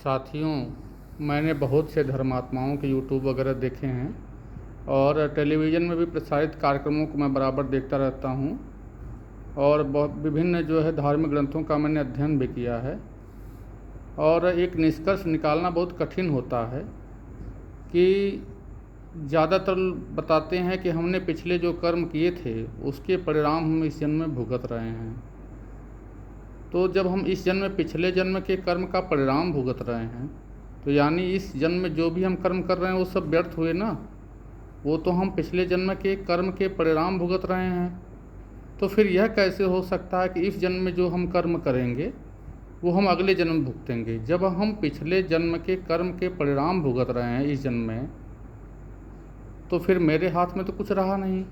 साथियों, मैंने बहुत से धर्मात्माओं के यूट्यूब वगैरह देखे हैं और टेलीविज़न में भी प्रसारित कार्यक्रमों को मैं बराबर देखता रहता हूँ और बहुत विभिन्न धार्मिक ग्रंथों का मैंने अध्ययन भी किया है। और एक निष्कर्ष निकालना बहुत कठिन होता है कि ज़्यादातर बताते हैं कि हमने पिछले जो कर्म किए थे उसके परिणाम हम इस जन्म में भुगत रहे हैं। तो जब हम इस जन्म में पिछले जन्म के कर्म का परिणाम भुगत रहे हैं तो यानी इस जन्म में जो भी हम कर्म कर रहे हैं वो सब व्यर्थ हुए ना। वो तो हम पिछले जन्म के कर्म के परिणाम भुगत रहे हैं। तो फिर यह कैसे हो सकता है कि इस जन्म में जो हम कर्म करेंगे वो हम अगले जन्म में भुगतेंगे, जब हम पिछले जन्म के कर्म के परिणाम भुगत रहे हैं इस जन्म में। तो फिर मेरे हाथ में तो कुछ रहा नहीं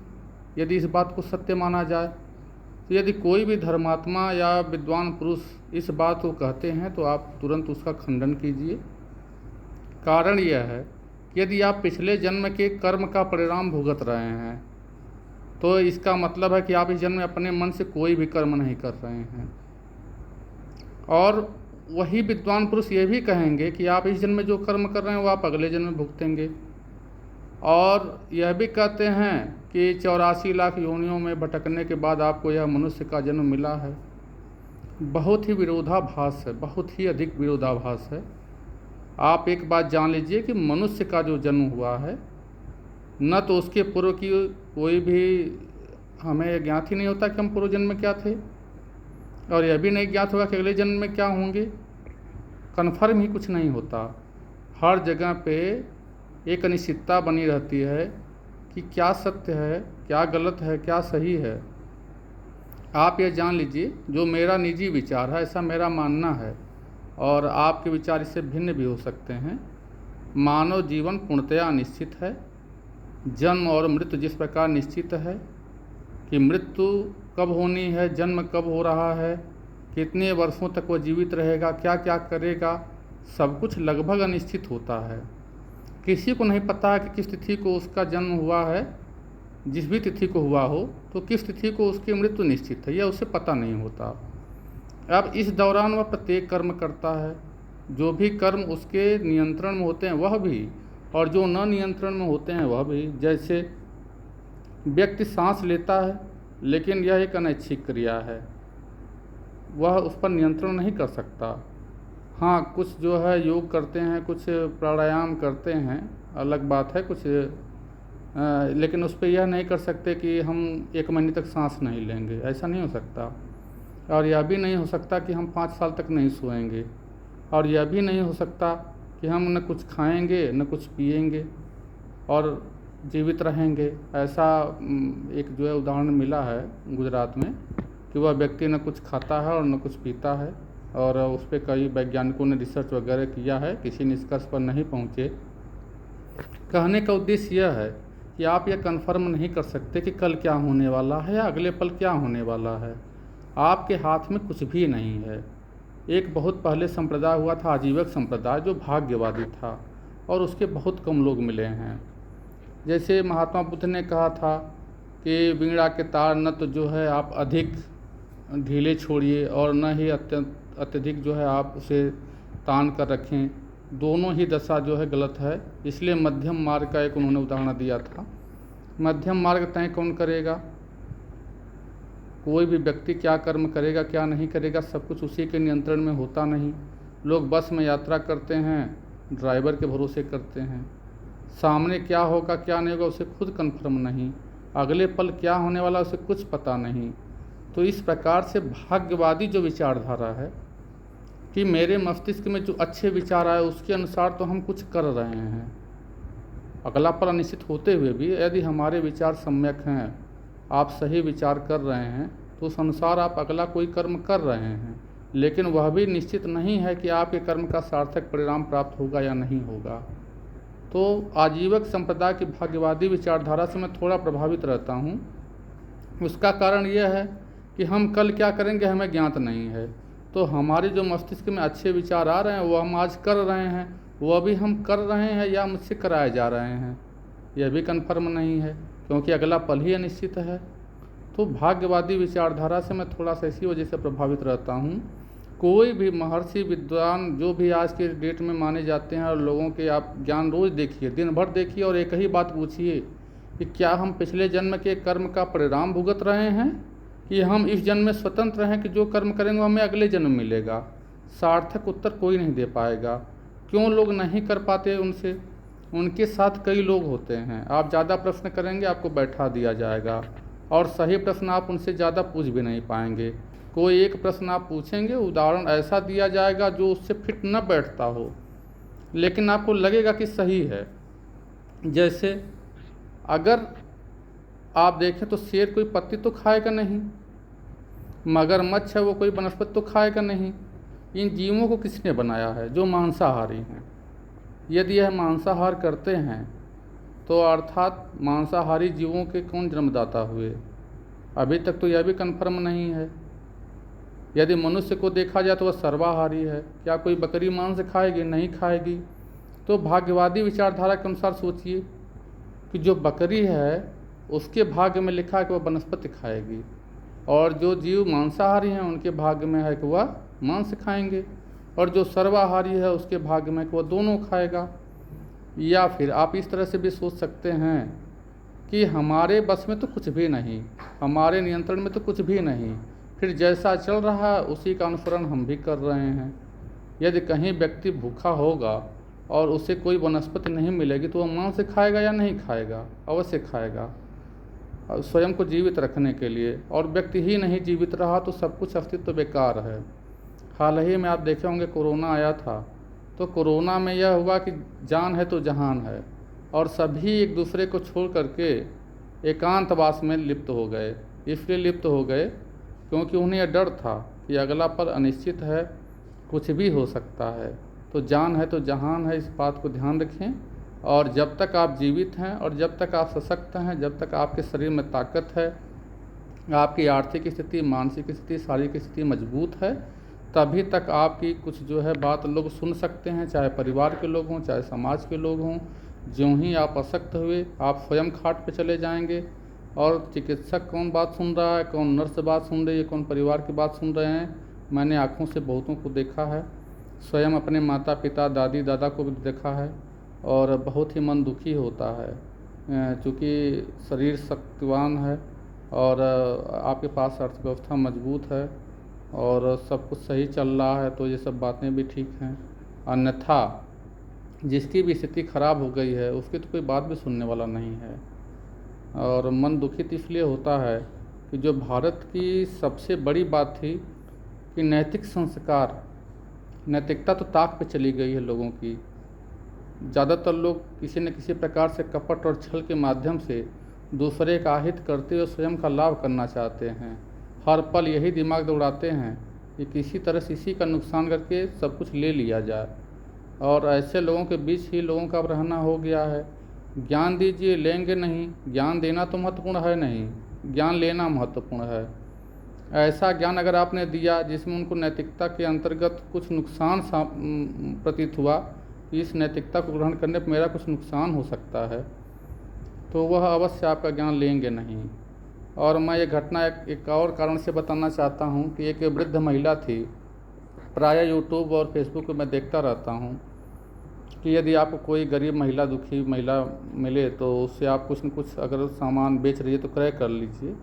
यदि इस बात को सत्य माना जाए। तो यदि कोई भी धर्मात्मा या विद्वान पुरुष इस बात को कहते हैं तो आप तुरंत उसका खंडन कीजिए। कारण यह है कि यदि आप पिछले जन्म के कर्म का परिणाम भुगत रहे हैं तो इसका मतलब है कि आप इस जन्म में अपने मन से कोई भी कर्म नहीं कर रहे हैं। और वही विद्वान पुरुष ये भी कहेंगे कि आप इस जन्म में जो कर्म कर रहे हैं वो आप अगले जन्म में भुगतेंगे। और यह भी कहते हैं कि 84 लाख योनियों में भटकने के बाद आपको यह मनुष्य का जन्म मिला है। बहुत ही विरोधाभास है, बहुत ही अधिक विरोधाभास है। आप एक बात जान लीजिए कि मनुष्य का जो जन्म हुआ है न तो उसके पूर्व की कोई भी हमें ज्ञात ही नहीं होता कि हम पूर्व जन्म में क्या थे, और यह भी नहीं ज्ञात होगा कि अगले जन्म में क्या होंगे। कन्फर्म ही कुछ नहीं होता। हर जगह पे एक अनिश्चितता बनी रहती है कि क्या सत्य है, क्या गलत है, क्या सही है। आप यह जान लीजिए, जो मेरा निजी विचार है, ऐसा मेरा मानना है, और आपके विचार इससे भिन्न भी हो सकते हैं। मानव जीवन पूर्णतया अनिश्चित है। जन्म और मृत्यु जिस प्रकार निश्चित है कि मृत्यु कब होनी है, जन्म कब हो रहा है, कितने वर्षों तक वह जीवित रहेगा, क्या क्या करेगा, सब कुछ लगभग अनिश्चित होता है। किसी को नहीं पता है कि किस तिथि को उसका जन्म हुआ है। जिस भी तिथि को हुआ हो तो किस तिथि को उसकी मृत्यु निश्चित है, यह उसे पता नहीं होता। अब इस दौरान वह प्रत्येक कर्म करता है। जो भी कर्म उसके नियंत्रण में होते हैं वह भी, और जो न नियंत्रण में होते हैं वह भी। जैसे व्यक्ति सांस लेता है लेकिन यह एक अनैच्छिक क्रिया है, वह उस पर नियंत्रण नहीं कर सकता। हाँ, कुछ योग करते हैं, कुछ प्राणायाम करते हैं, अलग बात है कुछ, लेकिन उस पर यह नहीं कर सकते कि हम 1 महीने तक सांस नहीं लेंगे, ऐसा नहीं हो सकता। और यह भी नहीं हो सकता कि हम 5 साल तक नहीं सोएंगे, और यह भी नहीं हो सकता कि हम न कुछ खाएंगे न कुछ पिएंगे और जीवित रहेंगे। ऐसा एक उदाहरण मिला है गुजरात में कि वह व्यक्ति न कुछ खाता है और न कुछ पीता है, और उस पर कई वैज्ञानिकों ने रिसर्च वगैरह किया है, किसी निष्कर्ष पर नहीं पहुँचे। कहने का उद्देश्य यह है कि आप यह कन्फर्म नहीं कर सकते कि कल क्या होने वाला है या अगले पल क्या होने वाला है। आपके हाथ में कुछ भी नहीं है। एक बहुत पहले संप्रदाय हुआ था, आजीवक संप्रदाय, जो भाग्यवादी था और उसके बहुत कम लोग मिले हैं। जैसे महात्मा बुद्ध ने कहा था कि वीणा के तार न तो आप अधिक ढीले छोड़िए और न ही अत्यधिक आप उसे तान कर रखें। दोनों ही दशा गलत है। इसलिए मध्यम मार्ग का एक उन्होंने उदाहरण दिया था। मध्यम मार्ग तय कौन करेगा? कोई भी व्यक्ति क्या कर्म करेगा क्या नहीं करेगा सब कुछ उसी के नियंत्रण में होता नहीं। लोग बस में यात्रा करते हैं, ड्राइवर के भरोसे करते हैं। सामने क्या होगा क्या नहीं होगा उसे खुद कन्फर्म नहीं, अगले पल क्या होने वाला उसे कुछ पता नहीं। तो इस प्रकार से भाग्यवादी जो विचारधारा है कि मेरे मस्तिष्क में जो अच्छे विचार आए उसके अनुसार तो हम कुछ कर रहे हैं, अगला पल अनिश्चित होते हुए भी यदि हमारे विचार सम्यक हैं, आप सही विचार कर रहे हैं, तो उस अनुसार आप अगला कोई कर्म कर रहे हैं। लेकिन वह भी निश्चित नहीं है कि आपके कर्म का सार्थक परिणाम प्राप्त होगा या नहीं होगा। तो आजीवक संप्रदाय की भाग्यवादी विचारधारा से मैं थोड़ा प्रभावित रहता हूँ। उसका कारण यह है कि हम कल क्या करेंगे हमें ज्ञात नहीं है। तो हमारे जो मस्तिष्क में अच्छे विचार आ रहे हैं वो हम आज कर रहे हैं, वह भी हम कर रहे हैं या मुझसे कराए जा रहे हैं, यह भी कन्फर्म नहीं है, क्योंकि अगला पल ही अनिश्चित है। तो भाग्यवादी विचारधारा से मैं थोड़ा सा इसी वजह से प्रभावित रहता हूँ। कोई भी महर्षि विद्वान जो भी आज के डेट में माने जाते हैं और लोगों के आप ज्ञान रोज़ देखिए, दिन भर देखिए और एक ही बात पूछिए कि क्या हम पिछले जन्म के कर्म का परिणाम भुगत रहे हैं कि हम इस जन्म में स्वतंत्र हैं कि जो कर्म करेंगे वो हमें अगले जन्म मिलेगा। सार्थक उत्तर कोई नहीं दे पाएगा। क्यों लोग नहीं कर पाते उनसे? उनके साथ कई लोग होते हैं। आप ज़्यादा प्रश्न करेंगे आपको बैठा दिया जाएगा और सही प्रश्न आप उनसे ज़्यादा पूछ भी नहीं पाएंगे। कोई एक प्रश्न आप पूछेंगे, उदाहरण ऐसा दिया जाएगा जो उससे फिट न बैठता हो, लेकिन आपको लगेगा कि सही है। जैसे अगर आप देखें तो शेर कोई पत्ती तो खाएगा नहीं, मगरमच्छ है वो कोई वनस्पति तो खाएगा नहीं। इन जीवों को किसने बनाया है? जो मांसाहारी हैं। यदि यह मांसाहार करते हैं तो अर्थात मांसाहारी जीवों के कौन जन्मदाता हुए? अभी तक तो यह भी कन्फर्म नहीं है। यदि मनुष्य को देखा जाए तो वह सर्वाहारी है। क्या कोई बकरी मांस खाएगी? नहीं खाएगी। तो भाग्यवादी विचारधारा के अनुसार सोचिए कि जो बकरी है उसके भाग्य में लिखा है कि वह वनस्पति खाएगी, और जो जीव मांसाहारी हैं उनके भाग्य में है कि वह मांस खाएंगे, और जो सर्वाहारी है उसके भाग्य में कि वह दोनों खाएगा। या फिर आप इस तरह से भी सोच सकते हैं कि हमारे बस में तो कुछ भी नहीं, हमारे नियंत्रण में तो कुछ भी नहीं, फिर जैसा चल रहा है उसी का अनुसरण हम भी कर रहे हैं। यदि कहीं व्यक्ति भूखा होगा और उसे कोई वनस्पति नहीं मिलेगी तो वह मांस खाएगा या नहीं खाएगा? अवश्य खाएगा, स्वयं को जीवित रखने के लिए। और व्यक्ति ही नहीं जीवित रहा तो सब कुछ अस्तित्व बेकार है। हाल ही में आप देखे होंगे कोरोना आया था, तो कोरोना में यह हुआ कि जान है तो जहान है, और सभी एक दूसरे को छोड़ करके एकांतवास में लिप्त हो गए। इसलिए लिप्त हो गए क्योंकि उन्हें यह डर था कि अगला पल अनिश्चित है, कुछ भी हो सकता है। तो जान है तो जहान है, इस बात को ध्यान रखें। और जब तक आप जीवित हैं और जब तक आप सशक्त हैं, जब तक आपके शरीर में ताकत है, आपकी आर्थिक स्थिति, मानसिक स्थिति, शारीरिक स्थिति मजबूत है, तभी तक आपकी कुछ जो है बात लोग सुन सकते हैं, चाहे परिवार के लोग हों, चाहे समाज के लोग हों। ज्यों ही आप अशक्त हुए आप स्वयं खाट पे चले जाएंगे, और चिकित्सक कौन बात सुन रहा है, कौन नर्स बात सुन रही है, कौन परिवार की बात सुन रहे हैं। मैंने आँखों से बहुतों को देखा है, स्वयं अपने माता पिता दादी दादा को भी देखा है, और बहुत ही मन दुखी होता है। चूँकि शरीर शक्तिवान है और आपके पास अर्थव्यवस्था मजबूत है और सब कुछ सही चल रहा है तो ये सब बातें भी ठीक हैं। अन्यथा जिसकी भी स्थिति खराब हो गई है उसकी तो कोई बात भी सुनने वाला नहीं है। और मन दुखित इसलिए होता है कि जो भारत की सबसे बड़ी बात थी कि नैतिक संस्कार, नैतिकता तो ताक पे चली गई है लोगों की। ज़्यादातर लोग किसी न किसी प्रकार से कपट और छल के माध्यम से दूसरे का हित करते हुए स्वयं का लाभ करना चाहते हैं। हर पल यही दिमाग दौड़ाते हैं कि किसी तरह से इसी का नुकसान करके सब कुछ ले लिया जाए, और ऐसे लोगों के बीच ही लोगों का अब रहना हो गया है। ज्ञान दीजिए, लेंगे नहीं। ज्ञान देना तो महत्वपूर्ण है नहीं, ज्ञान लेना महत्वपूर्ण है। ऐसा ज्ञान अगर आपने दिया जिसमें उनको नैतिकता के अंतर्गत कुछ नुकसान प्रतीत हुआ कि इस नैतिकता को ग्रहण करने पर मेरा कुछ नुकसान हो सकता है, तो वह अवश्य आपका ज्ञान लेंगे नहीं। और मैं ये घटना एक और कारण से बताना चाहता हूँ कि एक वृद्ध महिला थी। प्रायः यूट्यूब और फेसबुक पर मैं देखता रहता हूँ कि यदि आपको कोई गरीब महिला, दुखी महिला मिले तो उससे आप कुछ न कुछ अगर सामान बेच रही है तो क्रय कर लीजिए।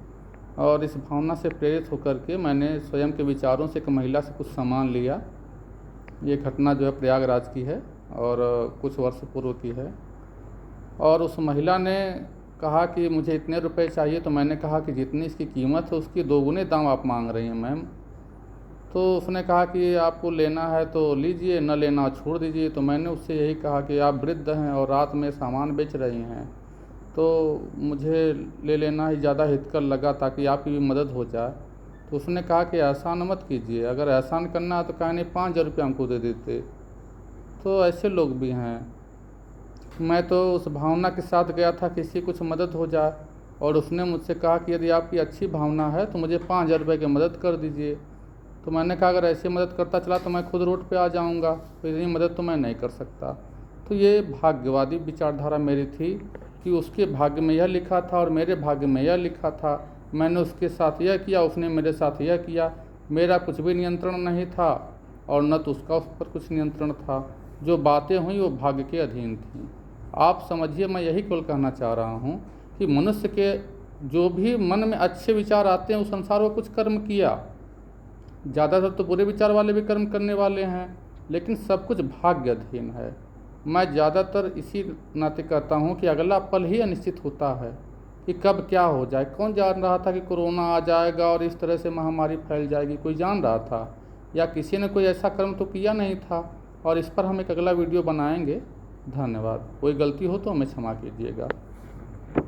और इस भावना से प्रेरित होकर के मैंने स्वयं के विचारों से एक महिला से कुछ सामान लिया। ये घटना जो है प्रयागराज की है और कुछ वर्ष पूर्व की है। और उस महिला ने कहा कि मुझे इतने रुपए चाहिए, तो मैंने कहा कि जितनी इसकी कीमत है उसकी 2 गुने दाम आप मांग रही हैं मैम। तो उसने कहा कि आपको लेना है तो लीजिए, न लेना छोड़ दीजिए। तो मैंने उससे यही कहा कि आप वृद्ध हैं और रात में सामान बेच रही हैं, तो मुझे ले लेना ही ज़्यादा हितकर लगा ताकि आपकी भी मदद हो जाए। तो उसने कहा कि एहसान मत कीजिए, अगर एहसान करना है तो कहा नहीं 5,000 रुपये हमको दे देते। तो ऐसे लोग भी हैं। मैं तो उस भावना के साथ गया था कि किसी कुछ मदद हो जाए, और उसने मुझसे कहा कि यदि आपकी अच्छी भावना है तो मुझे 5,000 रुपये की मदद कर दीजिए। तो मैंने कहा अगर ऐसे मदद करता चला तो मैं खुद रोड पे आ जाऊंगा, तो इतनी मदद तो मैं नहीं कर सकता। तो ये भाग्यवादी विचारधारा मेरी थी कि उसके भाग्य में यह लिखा था और मेरे भाग्य में यह लिखा था। मैंने उसके साथ यह किया, उसने मेरे साथ यह किया, मेरा कुछ भी नियंत्रण नहीं था। और न तो उसका उस पर कुछ नियंत्रण था। जो बातें हुई वो भाग्य के अधीन थीं। आप समझिए, मैं यही केवल कहना चाह रहा हूँ कि मनुष्य के जो भी मन में अच्छे विचार आते हैं उस अनुसार वो कुछ कर्म किया। ज़्यादातर तो बुरे विचार वाले भी कर्म करने वाले हैं, लेकिन सब कुछ भाग्य अधीन है। मैं ज़्यादातर इसी नाते कहता हूँ कि अगला पल ही अनिश्चित होता है कि कब क्या हो जाए। कौन जान रहा था कि कोरोना आ जाएगा और इस तरह से महामारी फैल जाएगी? कोई जान रहा था? या किसी ने कोई ऐसा कर्म तो किया नहीं था। और इस पर हम एक अगला वीडियो बनाएंगे। धन्यवाद। कोई गलती हो तो हमें क्षमा कीजिएगा।